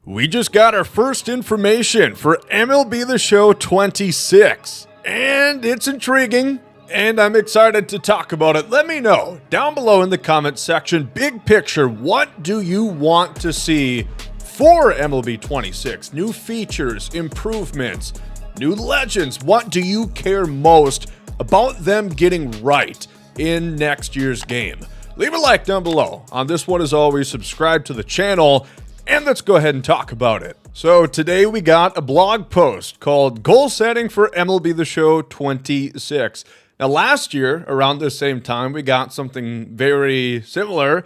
We just got our first information for MLB The Show 26, and it's intriguing, and I'm excited to talk about it. Let me know down below in the comments section, big picture, what do you want to see for MLB 26? New features, improvements, new legends. What do you care most about them getting right in next year's game? Leave a like down below. On this one, as always, subscribe to the channel, and let's go ahead and talk about it. So today we got a blog post called Goal Setting for MLB The Show 26. Now last year, around the same time, we got something very similar,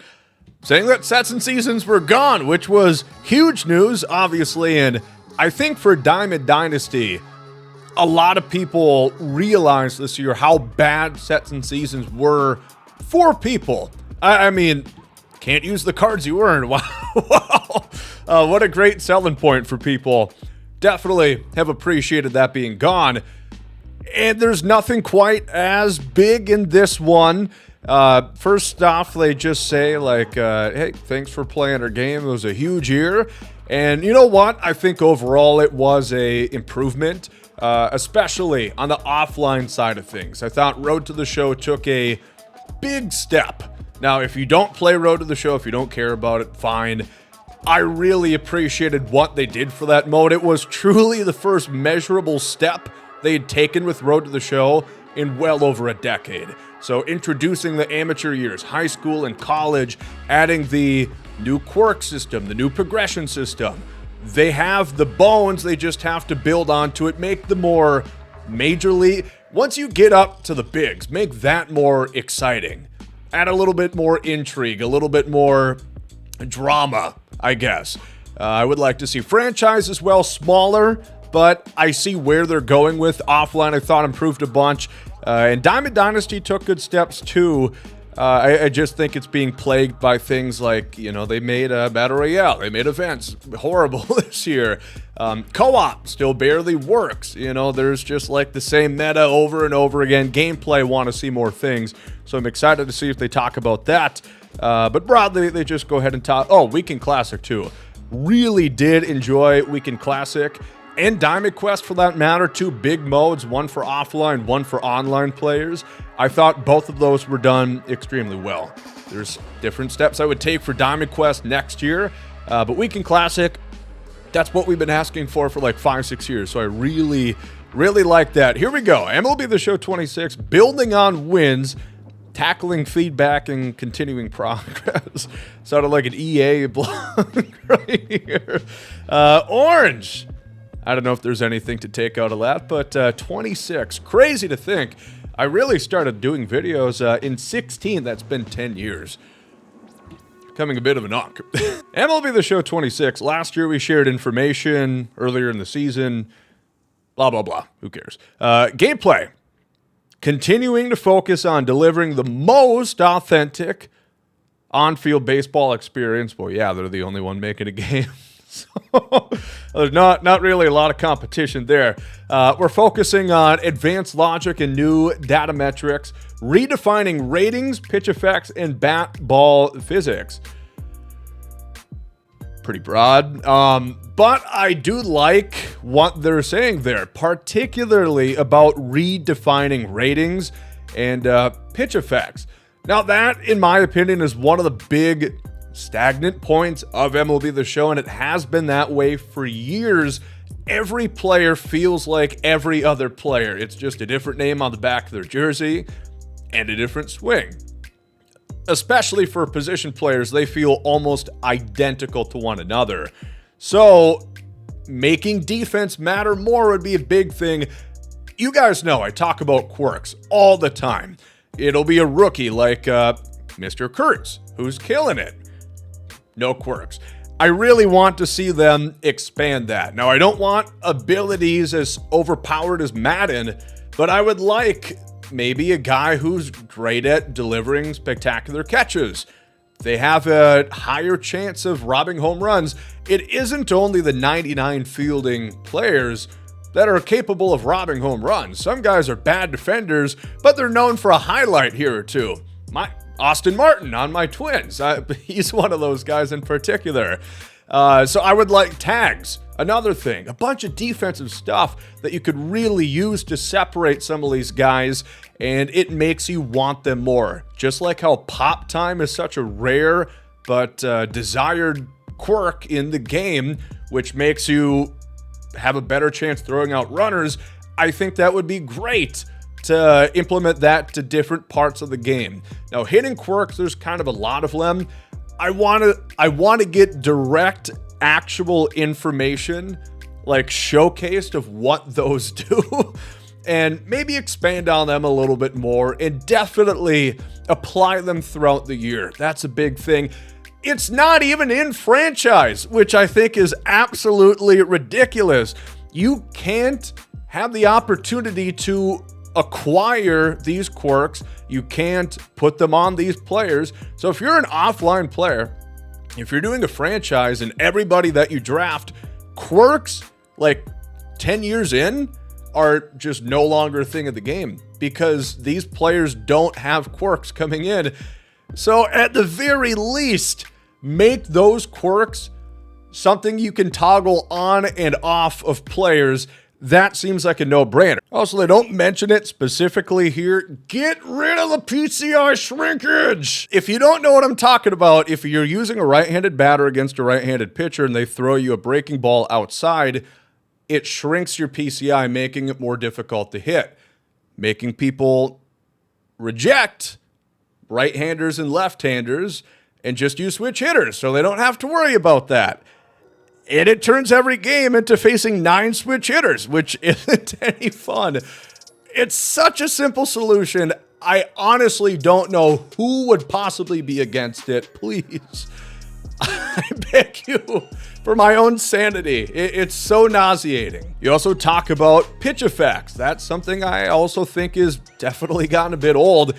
saying that sets and seasons were gone, which was huge news, obviously, and I think for Diamond Dynasty, a lot of people realized this year how bad sets and seasons were for people. I mean, can't use the cards you earned. Wow. What a great selling point for people. Definitely have appreciated that being gone. And there's nothing quite as big in this one. First off, they just say like, hey, thanks for playing our game. It was a huge year. And you know what? I think overall it was a improvement, especially on the offline side of things. I thought Road to the Show took a big step. Now, if you don't play Road to the Show, if you don't care about it, fine. I really appreciated what they did for that mode. It was truly the first measurable step they had taken with Road to the Show in well over a decade. So introducing the amateur years, high school and college, adding the new quirk system, the new progression system. They have the bones, they just have to build onto it, make the more majorly. Once you get up to the bigs, make that more exciting. Add a little bit more intrigue, a little bit more drama, I guess. I would like to see franchise as well, smaller, but I see where they're going with. Offline, I thought improved a bunch. And Diamond Dynasty took good steps too. I just think it's being plagued by things like, you know, they made a Battle Royale, they made events, horrible this year. Co-op still barely works. You know, there's just like the same meta over and over again. Gameplay, want to see more things. So I'm excited to see if they talk about that. But broadly, they just go ahead and talk. Oh, Weekend Classic too. Really did enjoy Weekend Classic. And Diamond Quest for that matter, two big modes, one for offline, one for online players. I thought both of those were done extremely well. There's different steps I would take for Diamond Quest next year, but Weekend Classic, that's what we've been asking for like 5-6 years, so I really like that. Here we go, MLB The Show 26, building on wins, tackling feedback and continuing progress. Sounded like an EA blog right here. Orange. I don't know if there's anything to take out of that, but 26, crazy to think. I really started doing videos in 16, that's been 10 years. Becoming a bit of a knock. MLB The Show 26, last year we shared information earlier in the season, blah, blah, blah, who cares? Gameplay, continuing to focus on delivering the most authentic on-field baseball experience. Well, yeah, they're the only one making a game. So there's not really a lot of competition there. We're focusing on advanced logic and new data metrics, redefining ratings, pitch effects, and bat ball physics. Pretty broad, but I do like what they're saying there, particularly about redefining ratings and pitch effects. Now that, in my opinion, is one of the big stagnant points of MLB The Show, and it has been that way for years. Every player feels like every other player. It's just a different name on the back of their jersey and a different swing. Especially for position players, they feel almost identical to one another. So making defense matter more would be a big thing. You guys know I talk about quirks all the time. It'll be a rookie like Mr. Kurtz, who's killing it. No quirks. I really want to see them expand that. Now, I don't want abilities as overpowered as Madden, but I would like maybe a guy who's great at delivering spectacular catches. They have a higher chance of robbing home runs. It isn't only the 99 fielding players that are capable of robbing home runs. Some guys are bad defenders, but they're known for a highlight here or two. Austin Martin on my Twins. He's one of those guys in particular. So I would like tags. Another thing, a bunch of defensive stuff that you could really use to separate some of these guys, and it makes you want them more. Just like how pop time is such a rare but desired quirk in the game, which makes you have a better chance throwing out runners, I think that would be great to implement that to different parts of the game. Now, hitting quirks, there's kind of a lot of them. I want to get direct, actual information, like showcased of what those do, and maybe expand on them a little bit more, and definitely apply them throughout the year. That's a big thing. It's not even in franchise, which I think is absolutely ridiculous. You can't have the opportunity to acquire these quirks. You can't put them on these players. So if you're an offline player, if you're doing a franchise and everybody that you draft, quirks like 10 years in are just no longer a thing of the game because these players don't have quirks coming in. So at the very least, make those quirks something you can toggle on and off of players. That seems like a no-brainer. Also, they don't mention it specifically here. Get rid of the PCI shrinkage. If you don't know what I'm talking about, if you're using a right-handed batter against a right-handed pitcher and they throw you a breaking ball outside, it shrinks your PCI, making it more difficult to hit, making people reject right-handers and left-handers and just use switch hitters so they don't have to worry about that. And it turns every game into facing 9 switch hitters, which isn't any fun. It's such a simple solution. I honestly don't know who would possibly be against it. Please, I beg you, for my own sanity. It's so nauseating. You also talk about pitch effects. That's something I also think is definitely gotten a bit old.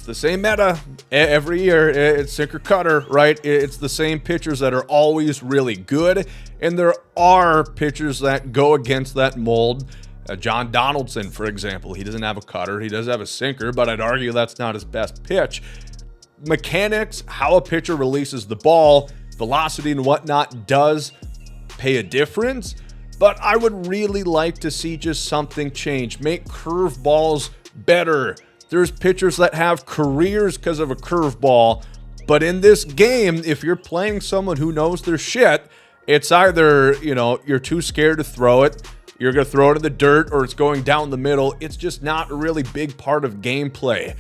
The same meta every year. It's sinker cutter, right? It's the same pitchers that are always really good, and there are pitchers that go against that mold. John Donaldson, for example, he doesn't have a cutter, he does have a sinker, but I'd argue that's not his best pitch. Mechanics, how a pitcher releases the ball, velocity and whatnot does pay a difference, but I would really like to see just something change. Make curveballs better. There's pitchers that have careers because of a curveball, but in this game, if you're playing someone who knows their shit, it's either, you're too scared to throw it, you're going to throw it in the dirt, or it's going down the middle. It's just not a really big part of gameplay.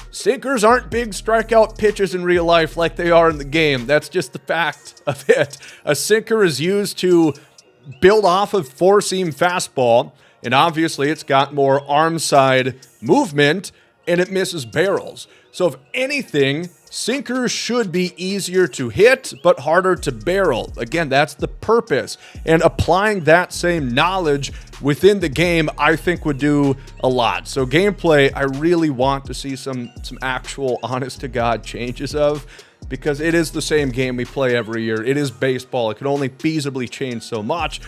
Sinkers aren't big strikeout pitches in real life like they are in the game. That's just the fact of it. A sinker is used to build off of four-seam fastball, and obviously it's got more arm side movement, and it misses barrels. So if anything, sinkers should be easier to hit, but harder to barrel. Again, that's the purpose. And applying that same knowledge within the game, I think would do a lot. So gameplay, I really want to see some actual honest-to-God changes of, because it is the same game we play every year. It is baseball. It can only feasibly change so much.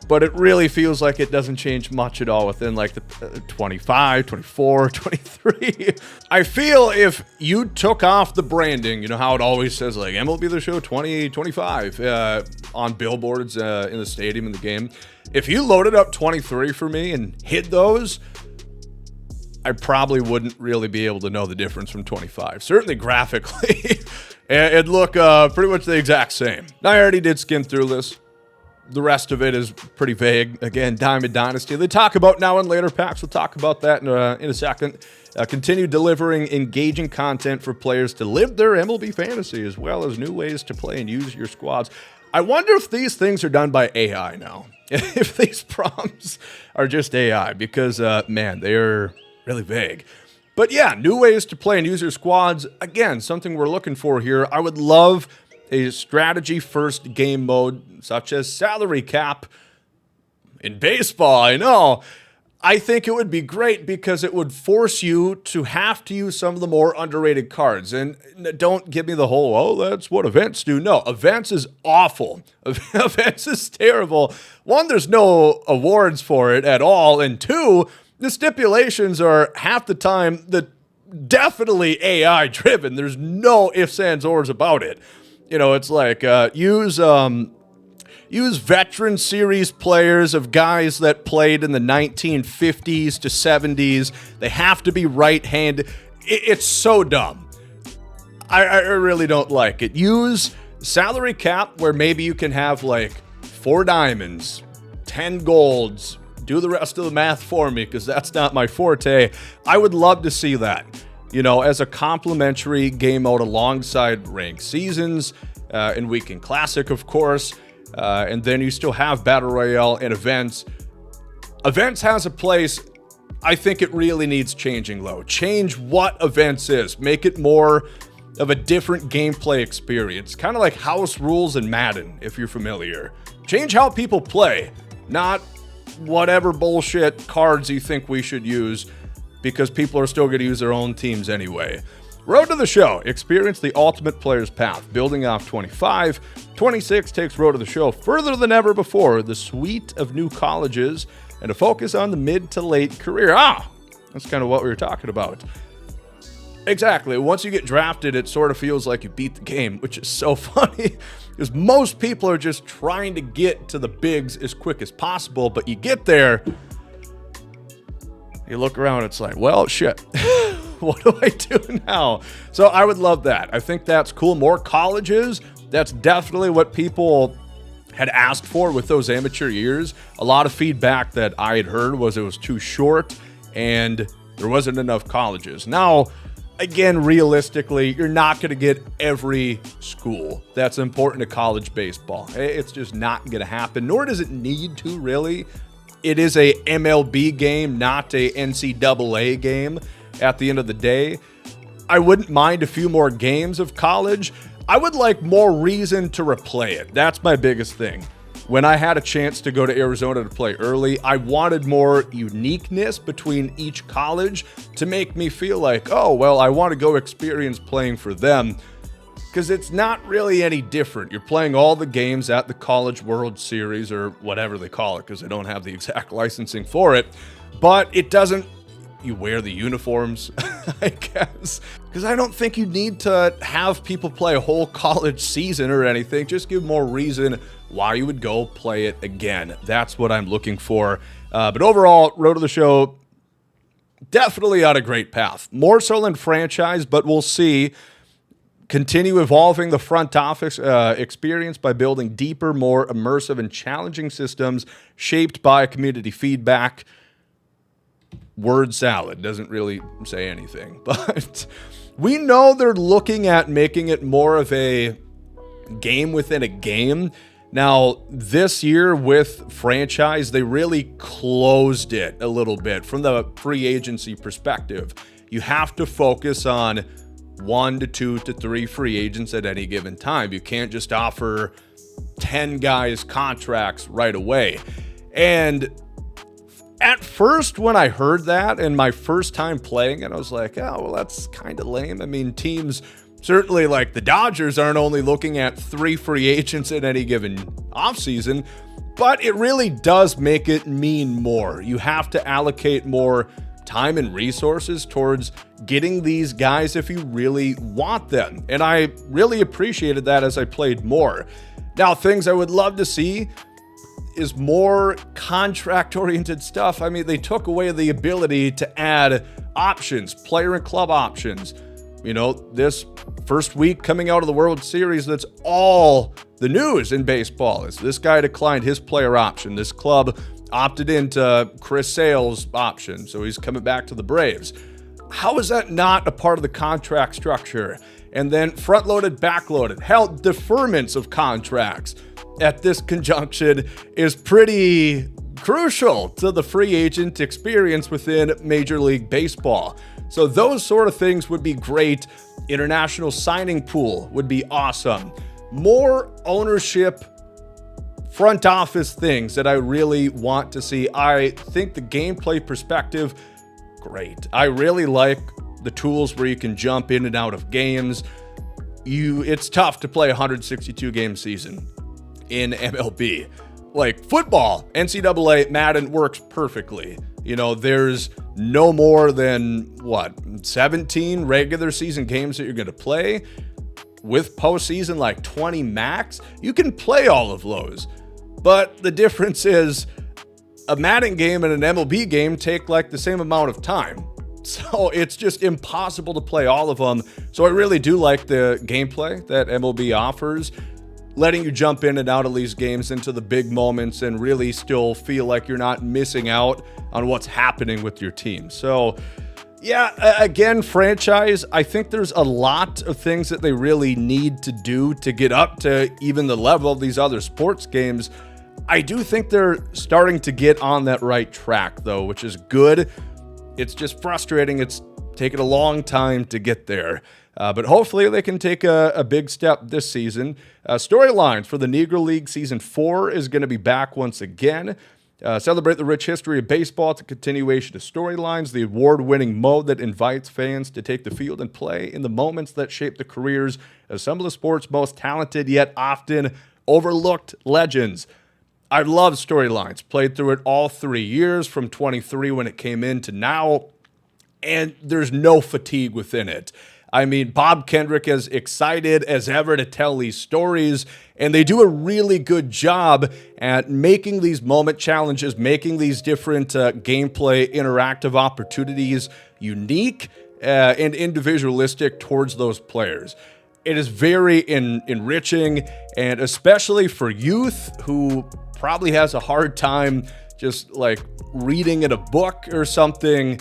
But it really feels like it doesn't change much at all within like the 25, 24, 23. I feel if you took off the branding, you know how it always says like MLB The Show 2025 on billboards in the stadium in the game. If you loaded up 23 for me and hid those, I probably wouldn't really be able to know the difference from 25. Certainly graphically, it'd look pretty much the exact same. Now, I already did skim through this. The rest of it is pretty vague. Again, Diamond Dynasty. They talk about now and later packs. We'll talk about that in a second. Continue delivering engaging content for players to live their MLB fantasy, as well as new ways to play and use your squads. I wonder if these things are done by AI now. If these prompts are just AI, because, man, they're really vague. But yeah, new ways to play and use your squads. Again, something we're looking for here. I would love a strategy-first game mode, such as salary cap in baseball. I know. I think it would be great because it would force you to have to use some of the more underrated cards. And don't give me the whole, oh, that's what events do. No, events is awful. Events is terrible. One, there's no awards for it at all. And two, the stipulations are half the time definitely AI-driven. There's no ifs, ands, ors about it. You know, it's like use veteran series players of guys that played in the 1950s to 70s. They have to be right-handed. It's so dumb. I really don't like it. Use salary cap where maybe you can have like 4 diamonds, 10 golds. Do the rest of the math for me because that's not my forte. I would love to see that, you know, as a complimentary game mode alongside ranked seasons and Weekend Classic, of course. And then you still have Battle Royale and events. Events has a place. I think it really needs changing, though. Change what events is. Make it more of a different gameplay experience. Kind of like house rules in Madden, if you're familiar. Change how people play, not whatever bullshit cards you think we should use, because people are still going to use their own teams anyway. Road to the Show. Experience the ultimate player's path. Building off 25. 26 takes Road to the Show further than ever before. The suite of new colleges and a focus on the mid to late career. That's kind of what we were talking about. Exactly. Once you get drafted, it sort of feels like you beat the game, which is so funny because most people are just trying to get to the bigs as quick as possible, but you get there, you look around, it's like, well, shit. What do I do now? So I would love that. I think that's cool. More colleges. That's definitely what people had asked for with those amateur years. A lot of feedback that I had heard was it was too short and there wasn't enough colleges. Now, again, realistically, you're not going to get every school that's important to college baseball. It's just not going to happen, nor does it need to, really. It is a MLB game, not a NCAA game. At the end of the day, I wouldn't mind a few more games of college. I would like more reason to replay it. That's my biggest thing. When I had a chance to go to Arizona to play early, I wanted more uniqueness between each college to make me feel like, oh, well, I want to go experience playing for them. Because it's not really any different. You're playing all the games at the College World Series or whatever they call it, because they don't have the exact licensing for it. But it doesn't. You wear the uniforms, I guess. Because I don't think you need to have people play a whole college season or anything. Just give more reason why you would go play it again. That's what I'm looking for. But overall, Road to the Show, definitely on a great path. More so than franchise, but we'll see. Continue evolving the front office experience by building deeper, more immersive and challenging systems shaped by community feedback. Word salad doesn't really say anything, but we know they're looking at making it more of a game within a game. Now, this year with franchise, they really closed it a little bit from the free agency perspective. You have to focus on 1 to 2 to 3 free agents at any given time. You can't just offer 10 guys contracts right away. And at first, when I heard that and my first time playing it, I was like, oh, well, that's kind of lame. I mean, teams, certainly like the Dodgers, aren't only looking at 3 free agents in any given offseason, but it really does make it mean more. You have to allocate more time and resources towards getting these guys if you really want them. And I really appreciated that as I played more. Now, things I would love to see is more contract-oriented stuff. I mean, they took away the ability to add options, player and club options. You know, this first week coming out of the World Series, that's all the news in baseball is this guy declined his player option. This club opted into Chris Sale's option, so he's coming back to the Braves. How is that not a part of the contract structure? And then front-loaded, back-loaded. Hell, deferments of contracts at this conjunction is pretty crucial to the free agent experience within Major League Baseball. So those sort of things would be great. International signing pool would be awesome. More ownership, front office things that I really want to see. I think the gameplay perspective, great. I really like the tools where you can jump in and out of games. It's tough to play a 162 game season in MLB. Like football, NCAA, Madden works perfectly. You know, there's no more than 17 regular season games that you're going to play. with postseason like 20 max, you can play all of those. But the difference is a Madden game and an MLB game take like the same amount of time. So it's just impossible to play all of them. So I really do like the gameplay that MLB offers, letting you jump in and out of these games into the big moments and really still feel like you're not missing out on what's happening with your team. So yeah, again, franchise, I think there's a lot of things that they really need to do to get up to even the level of these other sports games. I do think they're starting to get on that right track, though, which is good. It's just frustrating. It's taken a long time to get there. But hopefully they can take a big step this season. Storylines for the Negro League Season 4 is going to be back once again. Celebrate the rich history of baseball. It's a continuation of storylines, the award-winning mode that invites fans to take the field and play in the moments that shape the careers of some of the sport's most talented yet often overlooked legends. I love storylines. Played through it all 3 years, from 23 when it came in to now, and there's no fatigue within it. I mean, Bob Kendrick is excited as ever to tell these stories, and they do a really good job at making these moment challenges, making these different gameplay interactive opportunities unique and individualistic towards those players. It is very enriching, and especially for youth who probably has a hard time just like reading in a book or something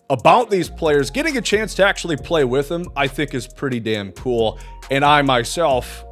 about these players, getting a chance to actually play with them, I think is pretty damn cool. And I myself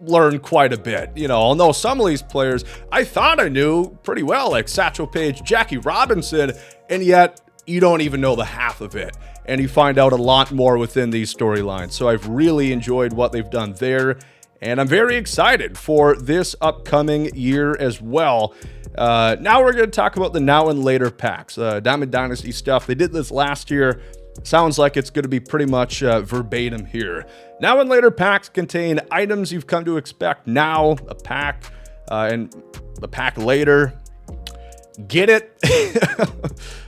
learned quite a bit. You know, I'll know some of these players I thought I knew pretty well, like Satchel Paige, Jackie Robinson, and yet you don't even know the half of it. And you find out a lot more within these storylines. So I've really enjoyed what they've done there. And I'm very excited for this upcoming year as well. Now we're going to talk about the now and later packs. Diamond Dynasty stuff. They did this last year. Sounds like it's going to be pretty much verbatim here. Now and later packs contain items you've come to expect now, a pack, and a pack later. Get it?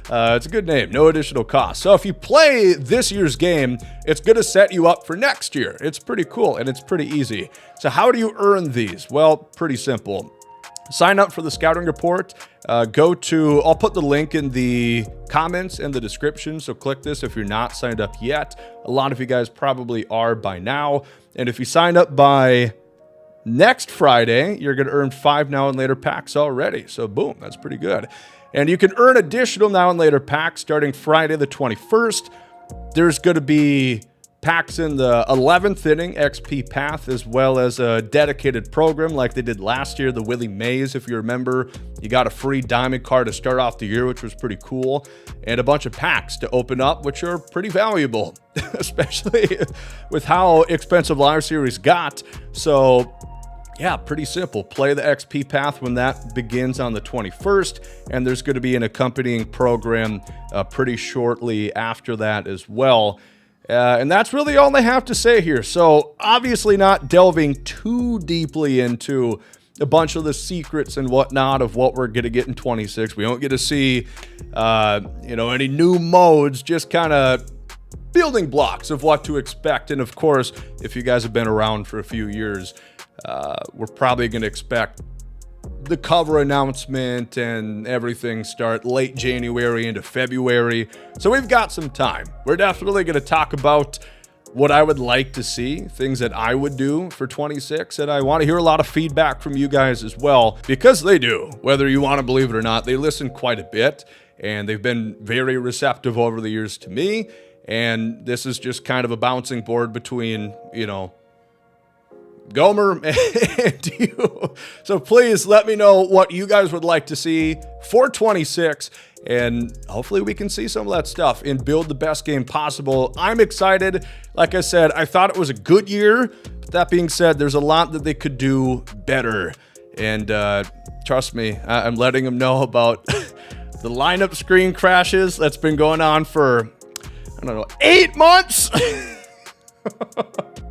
It's a good name, no additional cost. So if you play this year's game, it's going to set you up for next year. It's pretty cool and it's pretty easy. So how do you earn these? Well, pretty simple. Sign up for the scouting report. I'll put the link in the comments and the description. So click this if you're not signed up yet. A lot of you guys probably are by now. And if you sign up by next Friday, you're going to earn 5 now and later packs already. So boom, that's pretty good. And you can earn additional now and later packs starting Friday the 21st. There's going to be packs in the 11th inning XP path, as well as a dedicated program like they did last year, the Willie Mays. If you remember, you got a free diamond card to start off the year, which was pretty cool, and a bunch of packs to open up, which are pretty valuable, especially with how expensive Live Series got. So yeah, pretty simple. Play the XP path when that begins on the 21st, and there's going to be an accompanying program pretty shortly after that as well. And that's really all they have to say here. So obviously not delving too deeply into a bunch of the secrets and whatnot of what we're going to get in 26. We don't get to see, any new modes, just kind of building blocks of what to expect. And of course, if you guys have been around for a few years, we're probably going to expect the cover announcement and everything start late January into February. So we've got some time. We're definitely going to talk about what I would like to see, things that I would do for 26. And I want to hear a lot of feedback from you guys as well, because they do. Whether you want to believe it or not, they listen quite a bit, and they've been very receptive over the years to me. And this is just kind of a bouncing board between, Gomer and you. So please let me know what you guys would like to see for 26, and hopefully we can see some of that stuff and build the best game possible. I'm excited. Like I said, I thought it was a good year, but that being said, there's a lot that they could do better. And trust me, I'm letting them know about the lineup screen crashes that's been going on for, 8 months.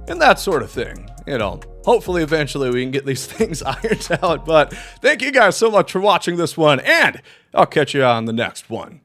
And that sort of thing. Hopefully eventually we can get these things ironed out. But thank you guys so much for watching this one, and I'll catch you on the next one.